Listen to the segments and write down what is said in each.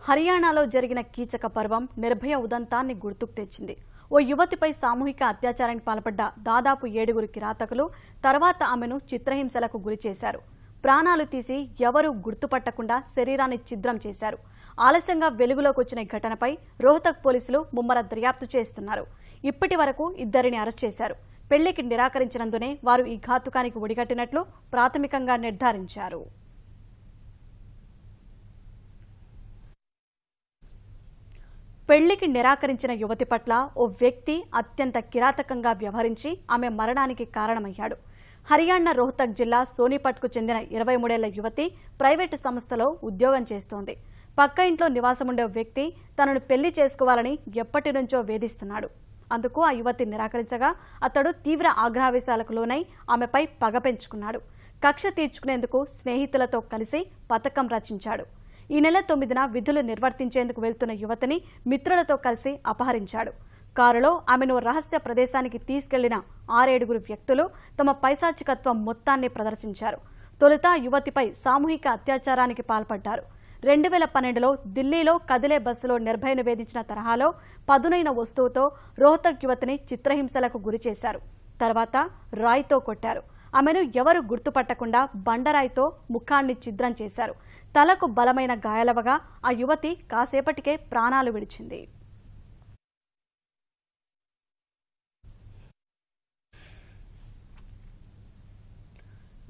హర్యానాలో జరిగిన కీచక పర్వం నిర్భయ ఉదంతాన్ని గుర్తుకు తెచ్చింది. ఓ యువతిపై సామూహిక అత్యాచారానికి పాల్పడ్డ దాదాపు 7 కిరాతకులు తర్వాత ఆమెను చిత్రహింసలకు గురిచేశారు. ప్రాణాలు తీసి ఎవరూ గుర్తుపట్టకుండా శరీరాన్ని ఛిద్రం చేశారు. ఆలస్యంగా వెలుగులోకి వచ్చిన ఘటనపై రోహ్తక్ పోలీసులు ముమ్మర దర్యాప్తు చేస్తున్నారు. ఇప్పటి వరకు 2 అరెస్ట్ చేశారు. పెళ్లికి నిరాకరించినందునే వారు ఈ ఘాతుకానికి ఒడిగట్టినట్లు ప్రాథమికంగా నిర్ధారించారు. పెళ్లికి నిరాకరించిన యువతి పట్ల ఓ వ్యక్తి అత్యంత కిరాతకంగా వ్యవహరించి ఆమె మరణానికి కారణమయ్యాడు. హర్యానా రోహ్తక్ జిల్లా సోనిపట్కు చెందిన 23 ఏళ్ల యువతి ప్రైవేటు సంస్థలో ఉద్యోగం చేస్తోంది. పక్క ఇంట్లో నివాసముండే వ్యక్తి తనను పెళ్లి చేసుకోవాలని ఎప్పటి నుంచో వేధిస్తున్నాడు. అందుకు ఆ యువతి నిరాకరించగా అతడు తీవ్ర ఆగ్రహావేశాలకు లోనై ఆమెపై పగ పెంచుకున్నాడు. కక్ష తీర్చుకునేందుకు స్నేహితులతో కలిసి పథకం రచించాడు. ఈ నెల 9న విధులు నిర్వర్తించేందుకు వెళ్తున్న యువతిని మిత్రులతో కలిసి అపహరించాడు. కారులో ఆమెను రహస్య ప్రదేశానికి తీసుకెళ్లిన 6 వ్యక్తులు తమ పైశాచికత్వం మొత్తాన్ని ప్రదర్శించారు. తొలుత యువతిపై సామూహిక అత్యాచారానికి పాల్పడ్డారు. 2012లో ఢిల్లీలో కదిలే బస్సులో నిర్భయను వేధించిన తరహాలో పదునైన వస్తువుతో రోహ్తక్ యువతిని చిత్రహింసలకు గురిచేశారు. తర్వాత రాయితో కొట్టారు. ఆమెను ఎవరు గుర్తుపట్టకుండా బండరాయితో ముఖాన్ని ఛిద్రం చేశారు. తలకు బలమైన గాయాలవగా ఆ యువతి కాసేపటికే ప్రాణాలు విడిచింది.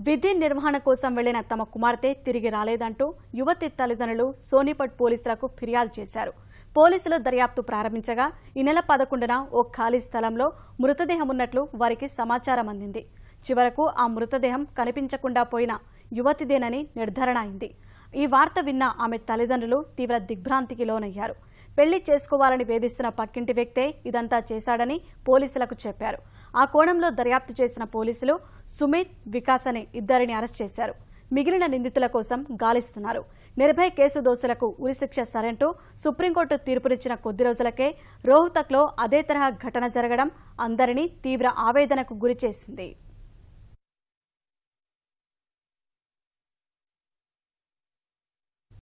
విధి నిర్వహణ కోసం వెళ్లిన తమ కుమార్తె తిరిగి రాలేదంటూ యువతి తల్లిదండ్రులు సోనిపట్ పోలీసులకు ఫిర్యాదు చేశారు. పోలీసులు దర్యాప్తు ప్రారంభించగా ఈ నెల 11న ఓ ఖాళీ స్థలంలో మృతదేహం ఉన్నట్లు వారికి సమాచారం అందింది. చివరకు ఆ మృతదేహం కనిపించకుండా పోయిన యువతిదేనని నిర్ధారణ అయింది. ఈ వార్త విన్న ఆమె తల్లిదండ్రులు తీవ్ర దిగ్భ్రాంతికి లోనయ్యారు. పెళ్లి చేసుకోవాలని వేధిస్తున్న పక్కింటి వ్యక్తే ఇదంతా చేశాడని పోలీసులకు చెప్పారు. ఆ కోణంలో దర్యాప్తు చేసిన పోలీసులు సుమిత్, వికాస్ అనే 2 అరెస్ట్ చేశారు. మిగిలిన నిందితుల కోసం గాలిస్తున్నారు. నిర్భయ కేసు దోషులకు ఉరిశిక్ష సరంటూ సుప్రీంకోర్టు తీర్పునిచ్చిన కొద్ది రోజులకే రోహ్తక్లో అదే తరహా ఘటన జరగడం అందరినీ తీవ్ర ఆవేదనకు గురిచేసింది.